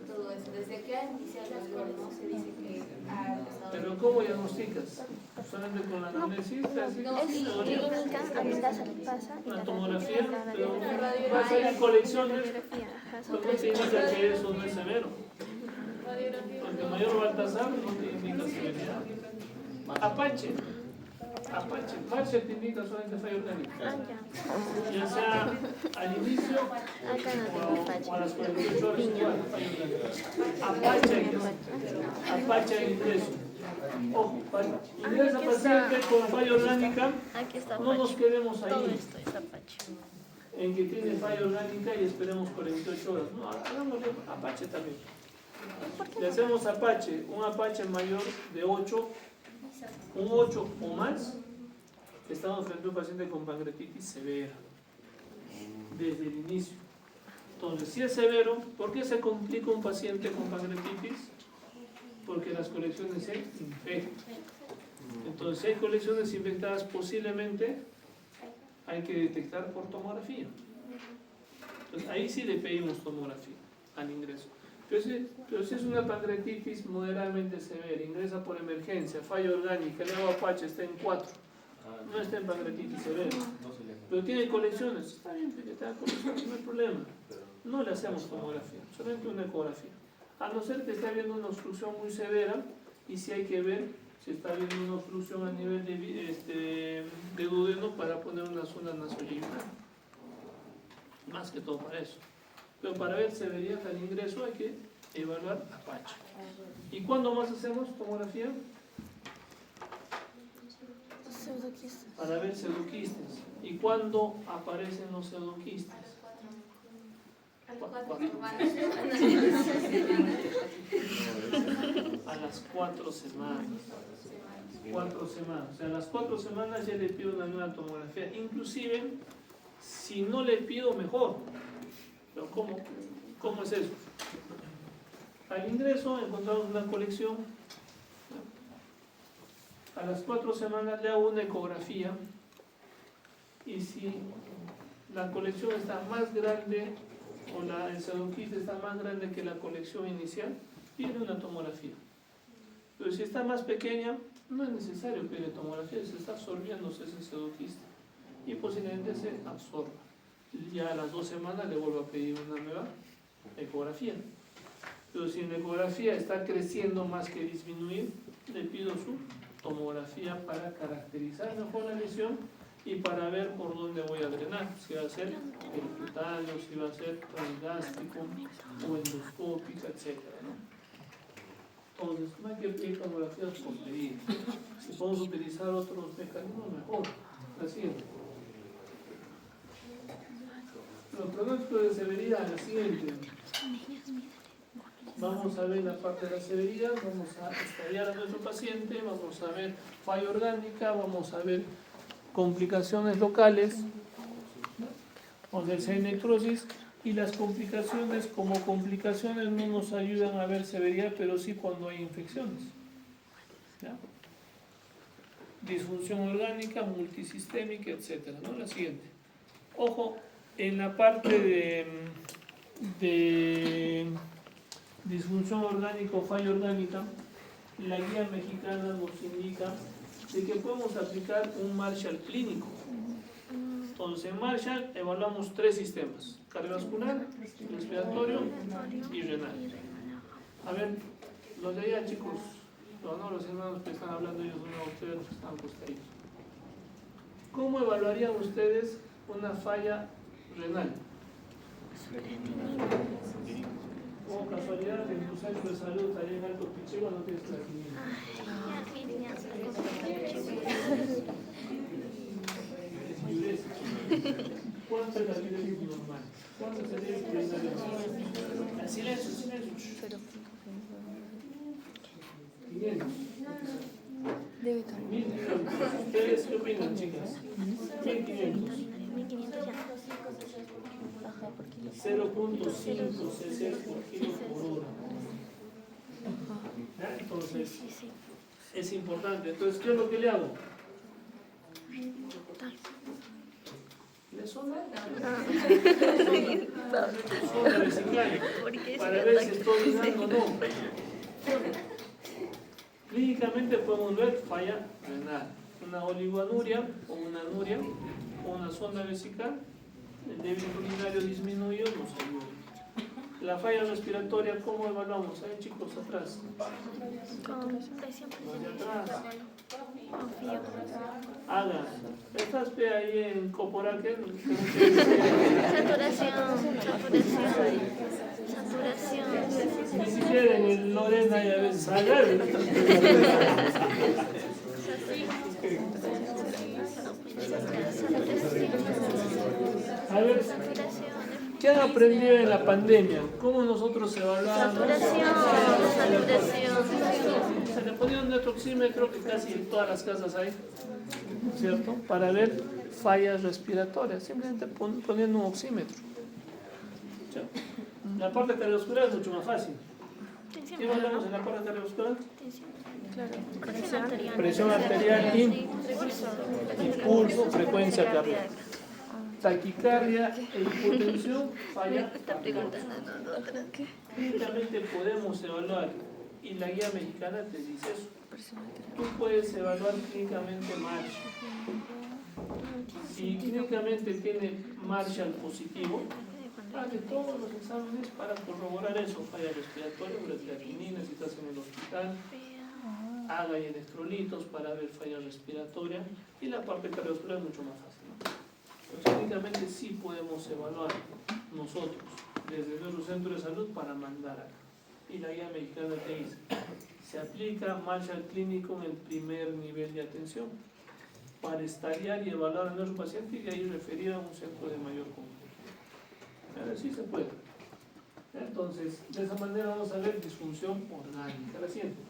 todo eso. Desde que ha iniciado el gobierno se dice que ha empezado. Pero ¿cómo diagnosticas? ¿Solamente con la anamnesis? clínica, amigas pasa y La la tomografía, pero radiografía. va a ser colecciones, Ajá, son pues no te indica que eso no es severo. Porque mayor Baltasar no te indica severidad. Apache. Marshall te indica solamente falla orgánica. Ya sea al inicio Acá no tengo o a las Apache. 48 horas igual, falla orgánica. Apache al ingreso. Ojo, ingresa paciente con falla orgánica, Aquí está no nos Apache. quedemos Todo ahí esto es Apache. en que tiene falla orgánica y esperemos 48 horas. No, hagámosle Apache también. Le hacemos Apache, un Apache mayor de 8, un 8 o más, estamos frente a un paciente con pancreatitis severa, desde el inicio. Entonces, si es severo, ¿por qué se complica un paciente con pancreatitis? Porque las colecciones se infectan. Entonces, si hay colecciones infectadas, posiblemente hay que detectar por tomografía. Entonces, ahí sí le pedimos tomografía al ingreso. Pero si es una pancreatitis moderadamente severa, ingresa por emergencia, falla orgánica, el agua Apache está en 4, no está en pancreatitis severa, pero tiene colecciones, está bien, que tenga colecciones, no hay problema. No le hacemos tomografía, solamente una ecografía. A no ser que esté habiendo una obstrucción muy severa, y si hay que ver si está habiendo una obstrucción a nivel de duodeno para poner una sonda nasolingual. Más que todo para eso. Pero para ver severidad al ingreso hay que evaluar Apache. ¿Y cuándo más hacemos tomografía? Pseudoquistes. Para ver pseudoquistes. ¿Y cuándo aparecen los pseudoquistes? A las 4 semanas. 4 semanas. O sea, a las 4 semanas ya le pido una nueva tomografía. Inclusive, si no le pido, mejor. Pero ¿cómo es eso? Al ingreso encontramos una colección. A las 4 semanas le hago una ecografía. Y si la colección está más grande o el pseudoquiste está más grande que la colección inicial, pide una tomografía. Pero si está más pequeña, no es necesario pedir tomografía, se está absorbiéndose ese pseudoquiste y posiblemente se absorba. Ya a las 2 semanas le vuelvo a pedir una nueva ecografía. Pero si la ecografía está creciendo más que disminuir, le pido su tomografía para caracterizar mejor la lesión y para ver por dónde voy a drenar, si va a ser percutáneo, si va a ser transgástrico o endoscópica, etc., ¿no? Entonces, no hay que pedir tomografías por pedir. Si podemos utilizar otros mecanismos, mejor. La siguiente. Los pronósticos de severidad, la siguiente. Vamos a ver la parte de la severidad, vamos a estadiar a nuestro paciente, vamos a ver falla orgánica, vamos a ver complicaciones locales, vamos a ver si hay necrosis, y las complicaciones como complicaciones no nos ayudan a ver severidad, pero sí cuando hay infecciones. ¿Ya? Disfunción orgánica, multisistémica, etc., ¿no? La siguiente. Ojo, en la parte de disfunción orgánica o falla orgánica, la guía mexicana nos indica de que podemos aplicar un Marshall clínico. Entonces, en Marshall evaluamos 3 sistemas: cardiovascular, respiratorio y renal. A ver, los de allá, chicos, no, los hermanos que están hablando ellos, no, ustedes están acostaditos. ¿Cómo evaluarían ustedes una falla renal? Como casualidad, en tu centro de salud, allá en Alto Pichego, no tienes platinina. ¿Cuánto es la diuresis normal? ¿Cuánto sería el normal? Silencio, silencio. 500. 1500. ¿Ustedes qué opinan, chicas? 1500. 0.5 cc por kilo por hora. ¿Ya? Entonces, es importante. Entonces, ¿qué es lo que le hago? ¿Le sonda? Sonda vesical, para ver si estoy dando o no. Clínicamente podemos ver falla renal, una oligoanuria o una anuria o una sonda vesical, el débito urinario disminuido nos ayuda. La falla respiratoria, ¿cómo evaluamos? Ahí, chicos, atrás. Hacia atrás. Haga. ¿Estás ahí en Coporal? ¿Qué? Saturación. Ni siquiera en el Lorena hay a veces haga. A ver, ¿qué han aprendido en la pandemia? ¿Cómo nosotros evaluamos? Saturación. Se le ponía un netroxímetro que casi en todas las casas hay, ¿cierto? Para ver fallas respiratorias, simplemente poniendo un oxímetro. ¿Cierto? La parte cardiovascular es mucho más fácil. ¿Qué evaluamos en la parte cardiovascular? Presión arterial y pulso, frecuencia cardíaca. Taquicardia e hipotensión, falla cardíaca. Clínicamente podemos evaluar, y la guía mexicana te dice eso. Tú puedes evaluar clínicamente Marshall. Si clínicamente tiene Marshall positivo, hace todos los exámenes para corroborar eso: falla respiratoria, creatinina, si estás en el hospital, haga y electrolitos para ver falla respiratoria, y la parte cardiovascular es mucho más fácil, ¿no? Clínicamente sí podemos evaluar nosotros desde nuestro centro de salud para mandar acá. y la guía mexicana te dice, se aplica Marshall clínico en el primer nivel de atención para estadiar y evaluar a nuestro paciente y de ahí referir a un centro de mayor complejidad. Ahora sí se puede. Entonces, de esa manera vamos a ver disfunción orgánica. La siguiente.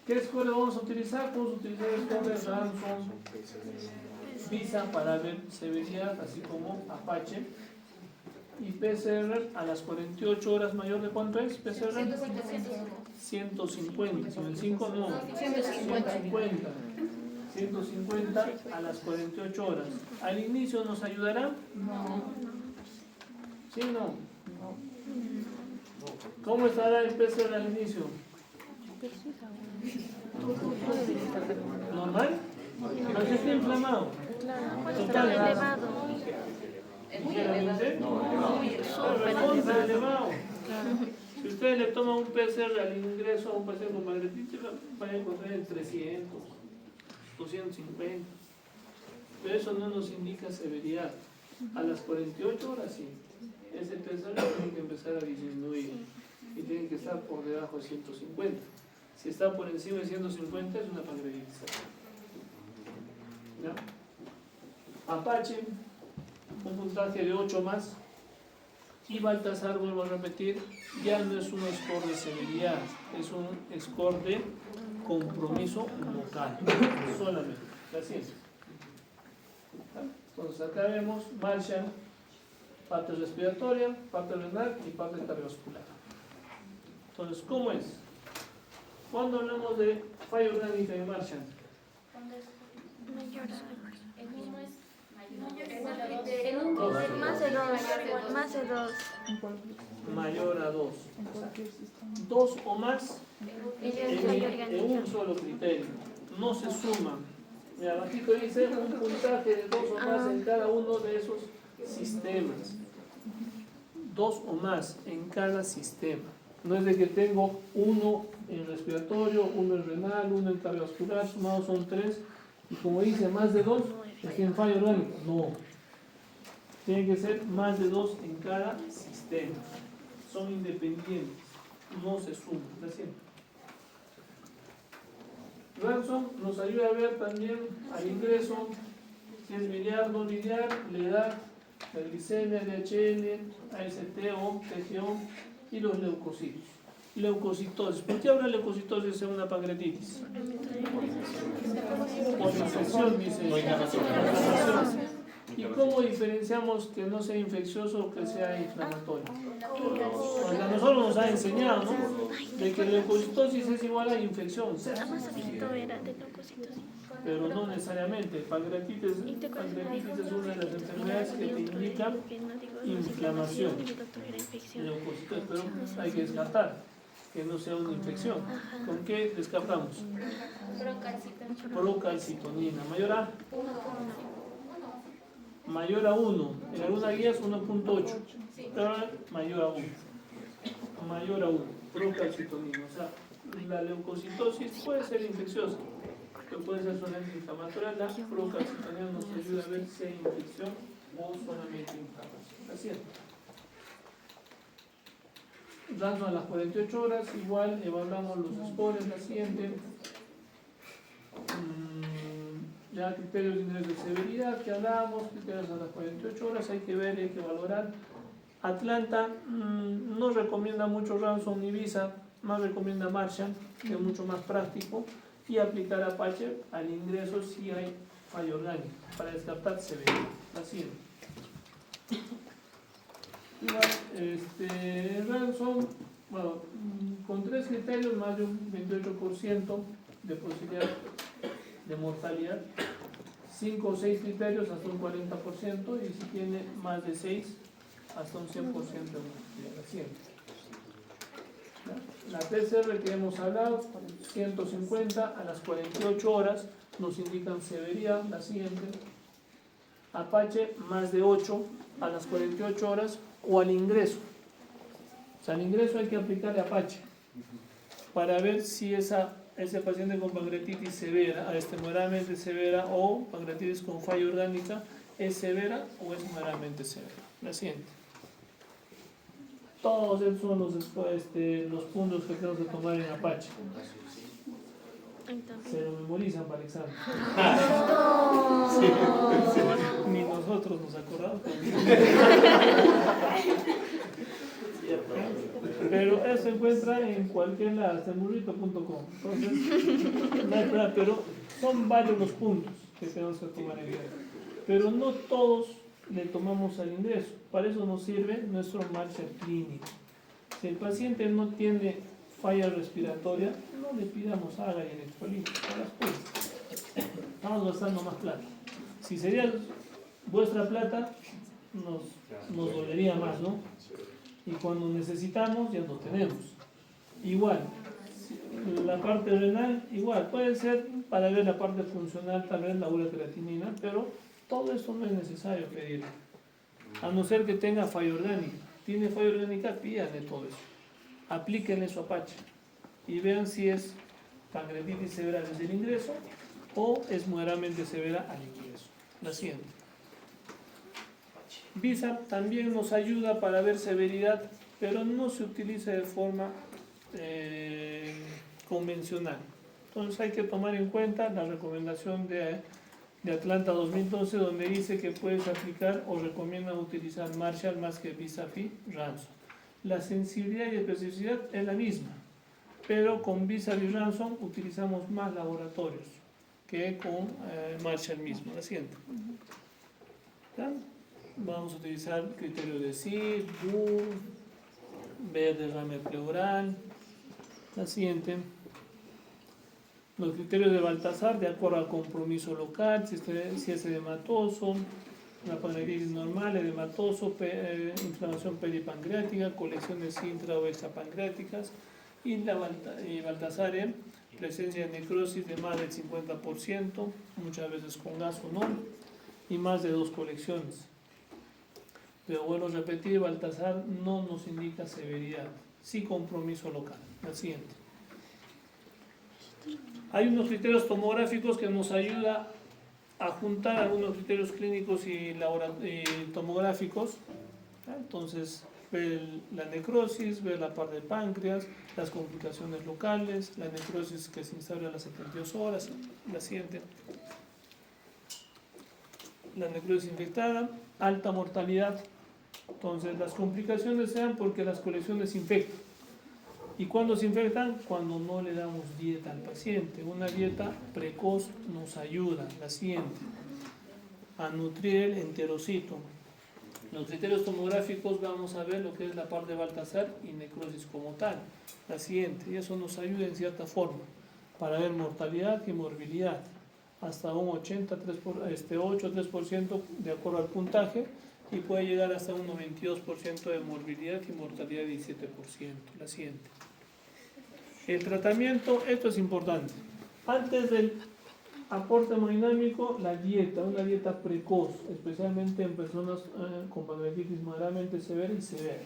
¿Qué score vamos a utilizar? Vamos a utilizar el score Ransom, VISA para ver severidad, así como Apache. Y PCR a las 48 horas mayor de cuánto es? PCR 150, con el 5 no, 150 a las 48 horas. ¿Al inicio nos ayudará? No. ¿Sí o no? ¿Cómo estará el PCR al inicio? ¿Normal? ¿No está inflamado? Está elevado. ¿Ligeramente? Súper Recontra elevado. elevado. Si usted le toma un PCR al ingreso a un paciente con pancreatitis, va a encontrar en 300, 250. Pero eso no nos indica severidad. A las 48 horas sí. Ese PCR tiene que empezar a disminuir y tiene que estar por debajo de 150. Si está por encima de 150 es una pancreatitis. ¿Ya? Apache, un puntaje de 8 más. Y Baltasar, vuelvo a repetir, ya no es un score de severidad, es un score de compromiso local, solamente. La ciencia. Entonces acá vemos Marshall, parte respiratoria, parte renal y parte cardiovascular. Entonces, ¿cómo es? Cuando hablamos de falla orgánica de Marshall, Más de dos. mayor a 2. 2 o más en un solo criterio, no se suman. Mira, abajito dice un puntaje de 2 o más en cada uno de esos sistemas. 2 o más en cada sistema. No es de que tengo uno en respiratorio, uno en renal, uno en cardiovascular, sumados son 3, y como dice más de 2, estoy en falla orgánica. No. Tiene que ser más de 2 en cada sistema. Son independientes, no se suman. ¿De acuerdo? Ransom nos ayuda a ver también al ingreso, si es biliar, no biliar, la edad, la glicemia, DHL, AST o TGO y los leucocitos. Leucocitosis. ¿Por qué habrá leucocitosis en una pancreatitis? Por infección, dice. Inflamación. ¿Y cómo diferenciamos que no sea infeccioso o que sea inflamatorio? Porque a nosotros nos ha enseñado, ¿no? De que leucocitosis es igual a infección. Pero no necesariamente. Pancreatitis es una de las enfermedades que te indican inflamación. Leucocitosis, pero hay que descartar que no sea una infección. ¿Con qué descartamos? Procalcitonina. Mayor a 1. En alguna guía es 1.8. Pero mayor a 1. Mayor a 1. Procalcitonina. O sea, la leucocitosis puede ser infecciosa, pero puede ser solamente inflamatoria. La procalcitonina nos ayuda a ver si hay infección o solamente inflamación. Así es. Ransom a las 48 horas, igual evaluamos los scores, la siguiente. Ya criterios de ingreso de severidad que hablábamos, criterios a las 48 horas, hay que ver, hay que valorar. Atlanta no recomienda mucho Ransom ni Visa, más recomienda Marshall, que es mucho más práctico, y aplicar Apache al ingreso si hay falla orgánica, para descartar severidad. La siguiente. Igual, Ransom, bueno, con 3 criterios, más de un 28% de posibilidad de mortalidad, 5 o 6 criterios hasta un 40%, y si tiene más de 6 hasta un 100% de mortalidad. La PCR que hemos hablado, 150 a las 48 horas, nos indican severidad. La siguiente. Apache, más de 8 a las 48 horas o al ingreso. O sea, al ingreso hay que aplicarle Apache para ver si ese paciente con pancreatitis severa, moderadamente severa, o pancreatitis con falla orgánica, es severa o es moderadamente severa. La siguiente. Todos esos son los puntos que tenemos que tomar en Apache. Se lo memorizan para el examen. Ni nosotros nos acordamos. Pero eso se encuentra en cualquier lado, hasta en burrito.com. Entonces, no hay problema, pero son varios los puntos que tenemos que tomar en cuenta. Pero no todos le tomamos al ingreso. Para eso nos sirve nuestro Marshall clínico. Si el paciente no tiene falla respiratoria, no le pidamos haga y electrolito. Estamos gastando más plata. Si sería vuestra plata, nos dolería más, ¿no? Y cuando necesitamos, ya lo tenemos. Igual, la parte renal, igual, puede ser para ver la parte funcional, tal vez la ureatina, pero todo eso no es necesario pedirlo. A no ser que tenga falla orgánica. Tiene falla orgánica, pídanle todo eso. Aplíquenle su Apache y vean si es pancreatitis severa desde el ingreso o es moderadamente severa al ingreso. La siguiente. Visa también nos ayuda para ver severidad, pero no se utiliza de forma convencional. Entonces hay que tomar en cuenta la recomendación de Atlanta 2012, donde dice que puedes aplicar o recomienda utilizar Marshall más que Visa-Fi Ransom. La sensibilidad y especificidad es la misma, pero con Visa-Fi Ransom utilizamos más laboratorios que con Marshall mismo. La siguiente. ¿Ya? Vamos a utilizar criterios de SID, BUR, ver derrame pleural. La siguiente. Los criterios de Baltasar de acuerdo al compromiso local, si es edematoso, la pancreatitis normal, edematoso, inflamación peripancreática, colecciones intra o extrapancreáticas, y Baltasar, presencia de necrosis de más del 50%, muchas veces con gas o no, y más de 2 colecciones. Pero bueno, repetir, Baltasar no nos indica severidad, sí compromiso local. La siguiente. Hay unos criterios tomográficos que nos ayudan a juntar algunos criterios clínicos y tomográficos. Entonces, ver la necrosis, ver la parte del páncreas, las complicaciones locales, la necrosis que se instaura a las 72 horas. La siguiente. La necrosis infectada, alta mortalidad. Entonces, las complicaciones se dan porque las colecciones se infectan. ¿Y cuándo se infectan? Cuando no le damos dieta al paciente. Una dieta precoz nos ayuda. La siguiente. A nutrir el enterocito. Los criterios tomográficos vamos a ver lo que es la parte de Baltasar y necrosis como tal. La siguiente. Y eso nos ayuda en cierta forma para ver mortalidad y morbilidad. Hasta un 8-3% de acuerdo al puntaje. Y puede llegar hasta un 92% de morbilidad y mortalidad de 17%. La siguiente. El tratamiento, esto es importante. Antes del aporte hemodinámico, la dieta, una dieta precoz, especialmente en personas con pancreatitis moderadamente severa y severa.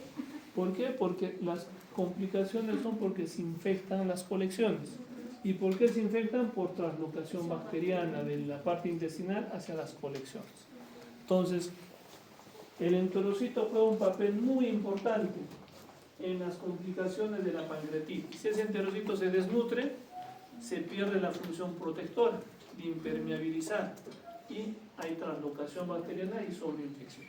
¿Por qué? Porque las complicaciones son porque se infectan las colecciones. ¿Y por qué se infectan? Por translocación bacteriana de la parte intestinal hacia las colecciones. Entonces, el enterocito juega un papel muy importante en las complicaciones de la pancreatitis. Si ese enterocito se desnutre, se pierde la función protectora de impermeabilizar y hay translocación bacteriana y sobreinfección.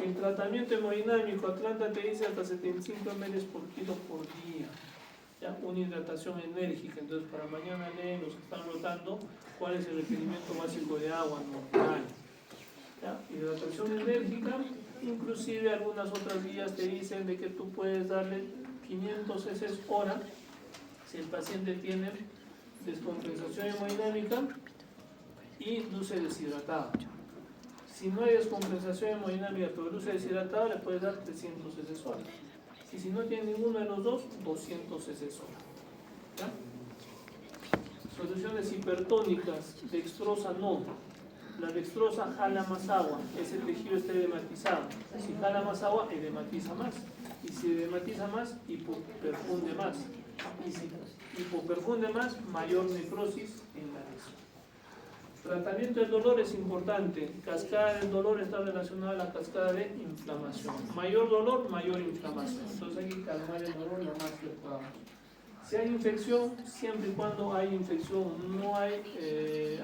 El tratamiento hemodinámico, Atlanta te dice hasta 75 ml por kilo por día. ¿Ya? Una hidratación enérgica. Entonces, para mañana leen los que están rotando cuál es el requerimiento básico de agua normal. ¿Ya? Hidratación enérgica, inclusive algunas otras guías te dicen de que tú puedes darle 500 cc hora si el paciente tiene descompensación hemodinámica y luce deshidratado. Si no hay descompensación hemodinámica pero luce deshidratado, le puedes dar 300 cc hora. Y si no tiene ninguno de los dos, 200 cc hora. ¿Ya? Soluciones hipertónicas, dextrosa no. La dextrosa jala más agua, ese tejido está edematizado. Si jala más agua, edematiza más. Y si edematiza más, hipoperfunde más. Y si hipoperfunde más, mayor necrosis en la lesión. Tratamiento del dolor es importante. Cascada del dolor está relacionada a la cascada de inflamación. Mayor dolor, mayor inflamación. Entonces hay que calmar el dolor lo más que podamos. Si hay infección, siempre y cuando hay infección, no hay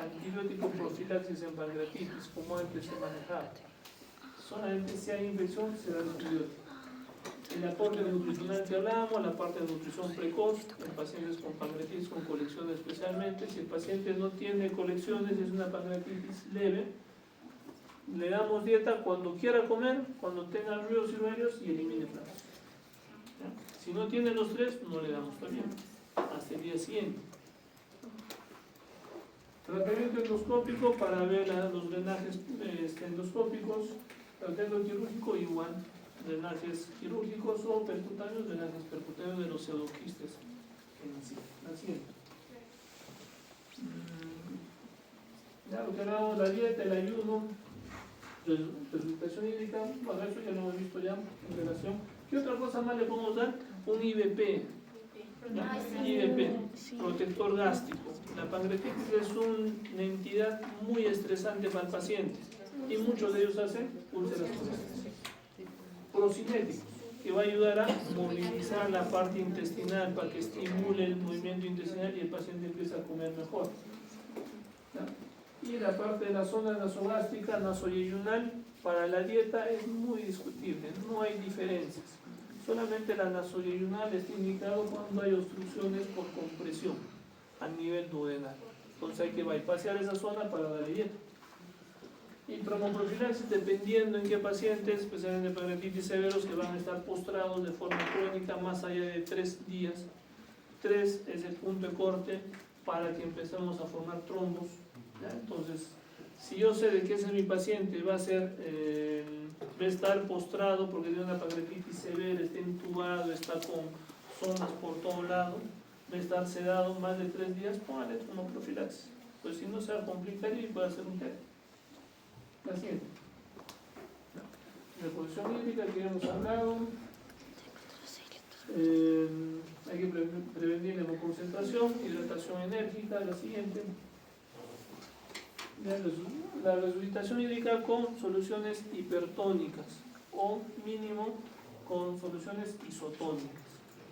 antibiótico profilaxis en pancreatitis, como antes se manejaba. Solamente si hay infección se da antibiótico. El aporte nutricional que hablábamos, la parte de nutrición precoz, en pacientes con pancreatitis con colección especialmente, si el paciente no tiene colecciones, es una pancreatitis leve, le damos dieta cuando quiera comer, cuando tenga ruidos y ruidos y elimine platos. Si no tiene los tres, no le damos también, hasta el día siguiente. Tratamiento endoscópico para ver los drenajes endoscópicos, tratamiento quirúrgico igual. Drenajes quirúrgicos o percutáneos, drenajes percutáneos de los pseudoquistes nacientes. Ya lo que hablábamos, la dieta, el ayuno, resucitación hídrica, bueno, eso ya lo hemos visto ya en relación. ¿Qué otra cosa más le podemos dar? Un IBP, IBP, protector gástrico. La pancreatitis es una entidad muy estresante para el paciente y muchos de ellos hacen úlceras colaterales. Procinéticos, que va a ayudar a movilizar la parte intestinal para que estimule el movimiento intestinal y el paciente empiece a comer mejor. ¿Ya? Y la parte de la zona nasogástrica, nasoyeyunal, para la dieta es muy discutible, no hay diferencias. Solamente la nasoyeyunal está indicado cuando hay obstrucciones por compresión a nivel duodenal. Entonces hay que bypasear esa zona para darle dieta. Y profilaxis dependiendo en qué pacientes, especialmente de pancreatitis severos, que van a estar postrados de forma crónica más allá de 3 días. 3 es el punto de corte para que empecemos a formar trombos. ¿Ya? Entonces, si yo sé de que ese es mi paciente, va a estar postrado porque tiene una pancreatitis severa, está intubado, está con zonas por todo lado, va a estar sedado más de 3 días, póngale como profilaxis. Pues si no se va a complicar y puede hacer un TED. La siguiente. Reposición hídrica que ya hemos hablado. Hay que prevenir la hemoconcentración, hidratación enérgica. La siguiente. La resucitación hídrica con soluciones hipertónicas o mínimo con soluciones isotónicas.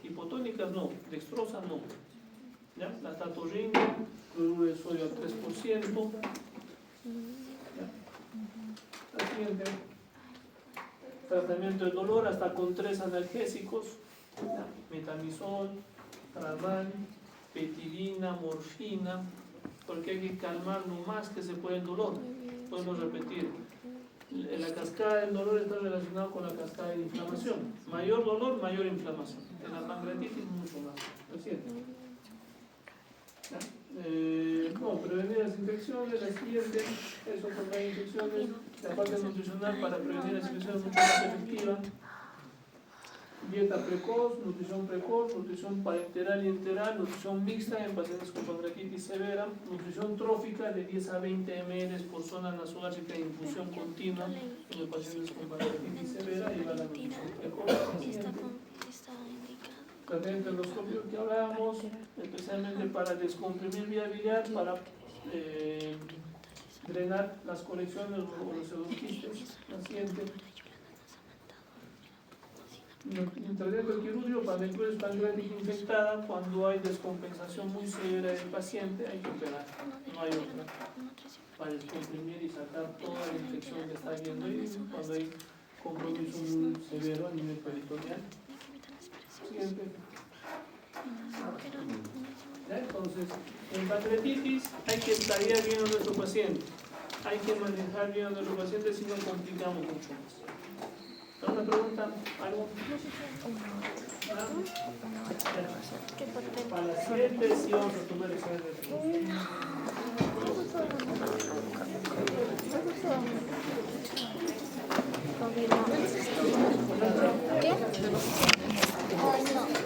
Hipotónicas no, dextrosa no. ¿Ya? La tatorrina, cloruro de sodio al 3%. La siguiente, tratamiento del dolor hasta con 3 analgésicos, metamizol, tramal, petidina, morfina, porque hay que calmar lo más que se puede el dolor. Podemos repetir, la cascada del dolor está relacionada con la cascada de inflamación. Mayor dolor, mayor inflamación. En la pancreatitis mucho más. ¿Lo siento? Prevenir las infecciones, la siguiente, eso contra las infecciones, la parte nutricional para prevenir las infecciones es mucho más efectiva. Dieta precoz, nutrición parenteral y enteral, nutrición mixta en pacientes con pancreatitis severa, nutrición trófica de 10 a 20 ml por zona nasogástrica de infusión continua en los pacientes con pancreatitis severa y va la nutrición precoz. Tratamiento endoscópico que hablábamos, especialmente para descomprimir vía biliar, para drenar las colecciones o los pseudoquistes. La siguiente. El tratamiento quirúrgico para necrosis pancreática infectada, cuando hay descompensación muy severa del paciente, hay que operar, no hay otra. Para descomprimir y sacar toda la infección que está habiendo ahí, cuando hay compromiso muy severo a nivel peritoneal. Siguiente. ¿Ya? Entonces, en pancreatitis hay que estudiar bien a nuestro paciente, hay que manejar bien a nuestro paciente si no complicamos mucho más. ¿Alguna pregunta? ¿Algo? ¿Ah? Para la siguiente sí vamos a tomar examen de